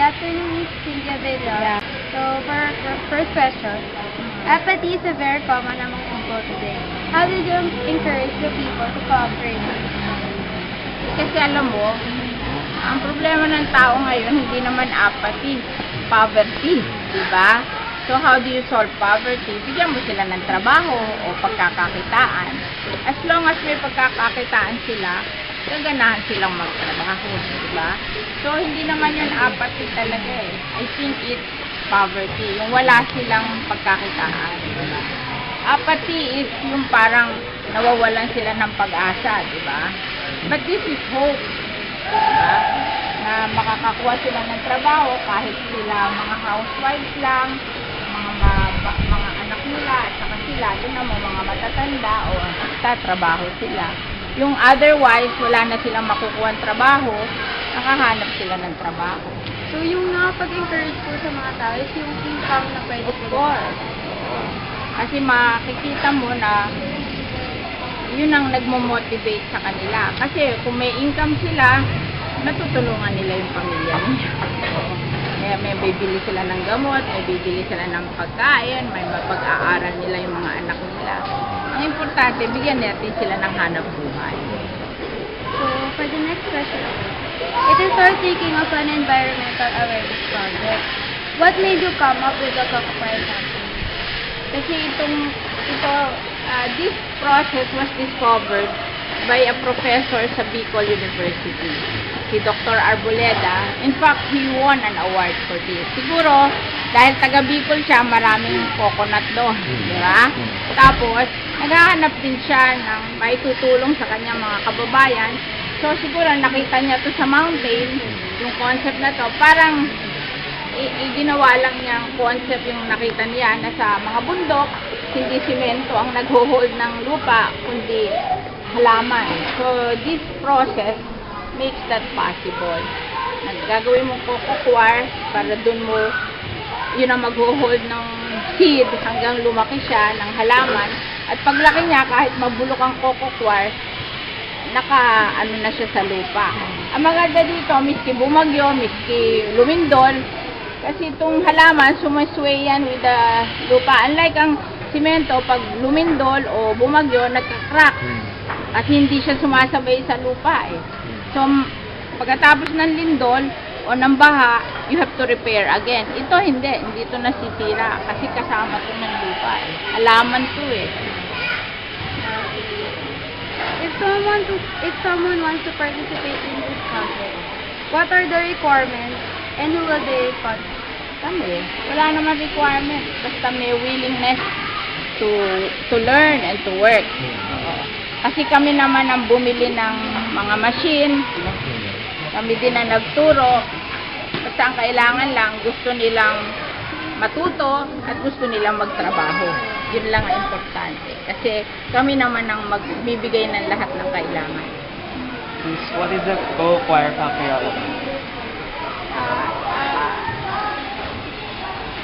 afternoon, Ms. Cynthia Villa. Yeah. So, for first question, apathy is a very common among people today. How did you encourage the people to cooperate? Kasi alam mo, ang problema ng tao ngayon, hindi naman apathy, poverty, di ba? So, how do you solve poverty? Bigyan mo sila ng trabaho o pagkakakitaan. As long as may pagkakakitaan sila, gaganahan silang magtrabaho, di ba? So, hindi naman yun apathy talaga eh. I think it's poverty, yung wala silang pagkakitaan. Diba? Apathy is yung parang nawawalan sila ng pag-asa, di ba? But this is hope, diba? Na makakakuha sila ng trabaho kahit sila mga housewives lang, mga anak nila, at saka sila, yun na mga matatanda o trabaho sila. Yung otherwise, wala na silang makukuha ng trabaho, nakahanap sila ng trabaho. So, yung nakapag-encourage po sa mga tao is yung income na pwede Of course. Kasi makikita mo na yun ang nagmo-motivate sa kanila. Kasi kung may income sila, natutulungan nila yung pamilya nila. May bibili sila ng gamot, may bibili sila ng pagkain, may mapag-aaral nila yung mga anak nila. Ang importante, bigyan natin sila ng hanap buhay. So, for the next question, it is our taking of an environmental awareness project. What made you come up with the Cocoquire campaign? Kasi this process was discovered by a professor sa Bicol University, si Dr. Arboleda. In fact, he won an award for this. Siguro, dahil taga Bicol siya, maraming coconut doon, di ba? Tapos, naghahanap din siya ng maitutulong sa kanyang mga kababayan. So, siguro nakita niya to sa mountain, yung concept na to, parang ginawa lang niyang concept yung nakita niya na sa mga bundok, hindi simento ang nagho-hold ng lupa, kundi halaman. So, this process makes that possible. Naggagawin mong Cocoquire para dun mo, yun ang magho-hold ng seed hanggang lumaki siya ng halaman. At paglaki niya, kahit mabulok ang Cocoquire, naka-ano na siya sa lupa. Ang maganda dito, miski bumagyo, miski lumindol, kasi itong halaman, sumasway yan with the lupa. Unlike ang simento, pag lumindol o bumagyo, nagka-crack. At hindi siya sumasabay sa lupa eh. So, pagkatapos ng lindol o ng baha, you have to repair again. Ito hindi ito nasisira kasi kasama ito ng lupa eh. Halaman to eh. If someone wants to participate in this project, what are the requirements and who will they contact? Kami, wala naman requirement. Basta may willingness to learn and to work. Kasi kami naman ang bumili ng mga machine. Kami din ang nagturo. Basta ang kailangan lang, gusto nilang matuto at gusto nilang magtrabaho. Yun lang ang importante. Kasi kami naman ang magbibigay ng lahat ng kailangan. What is the Cocoquire factory all about?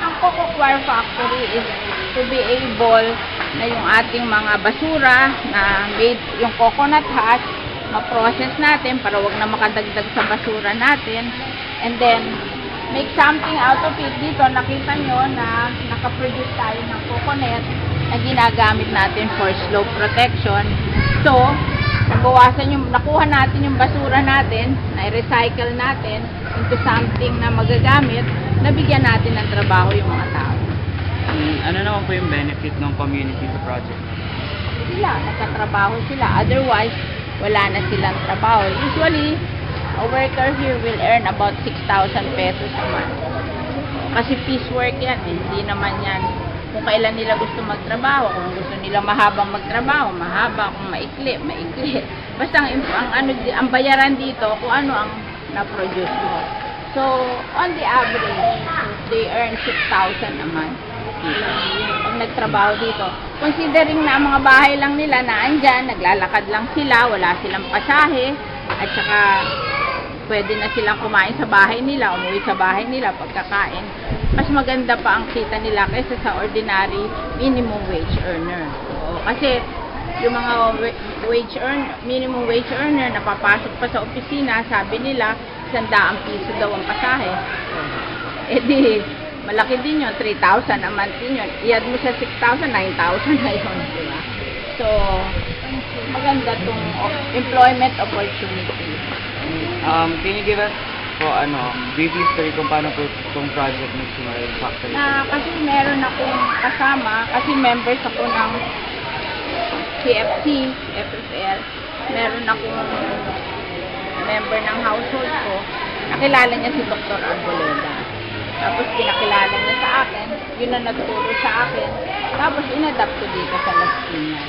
Ang Cocoquire factory is to be able na yung ating mga basura na made yung coconut husk, ma-process natin para wag na makadagdag sa basura natin, and then make something out of it. Dito nakita nyo na nakaproduce tayo ng coconut na ginagamit natin for slope protection. So, nakuha natin yung basura natin, na-recycle natin into something na magagamit, nabigyan natin ng trabaho yung mga tao. Ano naman po yung benefit ng community sa project? Sila, nagtatrabaho sila. Otherwise, wala na silang trabaho. Usually, a worker here will earn about 6,000 pesos a month. Kasi piecework yan, hindi naman yan kung kailan nila gusto magtrabaho. Kung gusto nila mahabang magtrabaho, mahaba. Kung maikli, maikli. Basta ang bayaran dito kung ano ang na-produce mo. So, on the average, they earn 6,000 a month. Pag nagtrabaho dito. Considering na ang mga bahay lang nila na andyan, naglalakad lang sila, wala silang pasahe, at saka pwede na silang kumain sa bahay nila, umuwi sa bahay nila, pagkakain. Mas maganda pa ang kita nila kaysa sa ordinary minimum wage earner. So, kasi yung mga minimum wage earner na papasok pa sa opisina, sabi nila, piso daw ang pasahe. Eh di, malaki din yun, 3,000 a month din yun. I-add mo sa 6,000, 9,000 na yun, di ba? So, maganda tong employment opportunity. Can you give us brief history kung paano po itong project nagsimula yung factory? Kasi meron akong kasama, kasi members ako ng CFC, FFL. Meron akong member ng household ko. Nakilala niya si Dr. Arboleda. Tapos pinakilala niya sa akin, yun na nagturo sa akin. Tapos inadapt ko dito sa Las Piñas.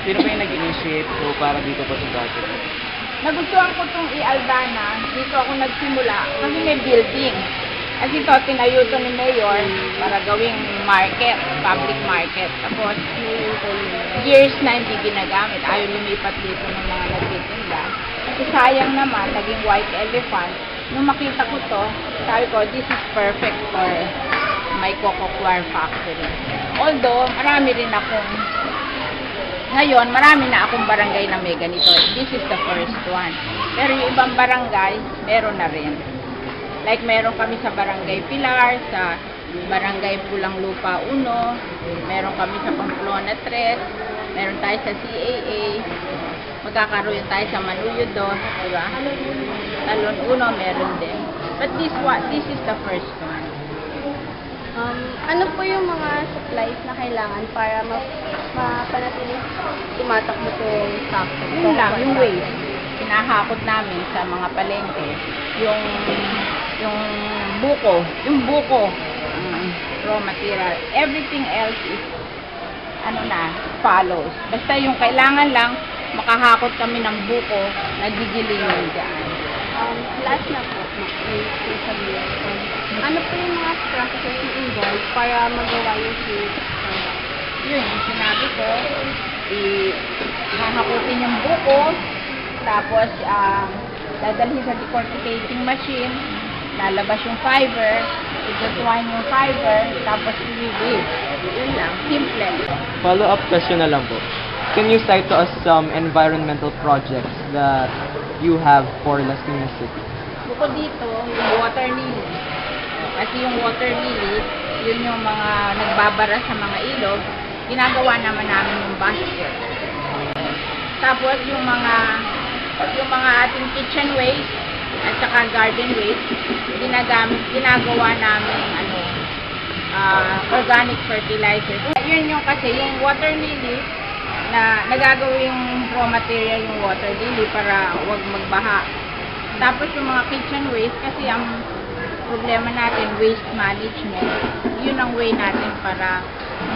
Sino pa yung nag-initiate po para dito po sa project? Nagustuhan ko itong i-Aldana. Dito ako nagsimula kasi may building. Kasi ito, tinayo ito ni Mayor para gawing market, public market. Tapos, years na hindi ginagamit. Ayaw lumipat dito ng mga nagtitinda. Kasi sayang naman, naging white elephant. Nung makita ko to, sabi ko, this is perfect for my coco coir factory. Although, ngayon, marami na akong barangay na may ganito. This is the first one. Pero yung ibang barangay, meron na rin. Like, meron kami sa Barangay Pilar, sa Barangay Pulang Lupa 1, meron kami sa Pamplona 3, meron tayo sa CAA, magkakaroon tayo sa Manuyo 2, diba? Talon 1, meron din. But this is the first one. Ano po yung mga supplies na kailangan para mapanatili tumatakbo itong factory? Yun lang, yung waste. Pinahakot namin sa mga palengke. Yung buko, raw material. Everything else is, follows. Basta yung kailangan lang, makahakot kami ng buko na gigilingan dyan. Last na po, ano po yung mga processes na involved para magawa yung food? Yun, yung sinabi ko, hahakutin yung buko, tapos dadalhin sa decorticating machine, lalabas yung fiber, i-twine yung fiber, tapos i-weave. Yun lang, simple. Follow-up question na lang po. Can you cite to us some environmental projects that you have for Las Piñas City? Bukod dito, yung water lily. Kasi yung water lily, yun yung mga nagbabara sa mga ilog, ginagawa naman namin yung basket. Tapos yung mga ating kitchen waste at saka garden waste, ginagawa namin organic fertilizers. Yun yung kasi yung water lily na nagagawing raw material yung water lily para wag magbaha. Tapos yung mga kitchen waste, kasi ang problema natin, waste management, yun ang way natin para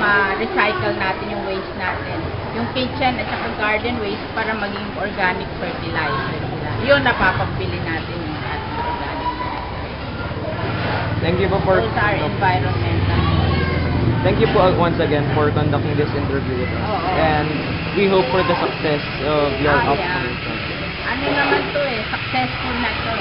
ma-recycle natin yung waste natin. Yung kitchen at saka garden waste para maging organic fertilizer. Yun napapagbili natin yung ating organic fertilizer. Thank you po for Those are environmental. Thank you po once again for conducting this interview with us. Oo. And we hope for the success of your Yeah. upcoming project. Ano naman to successful na to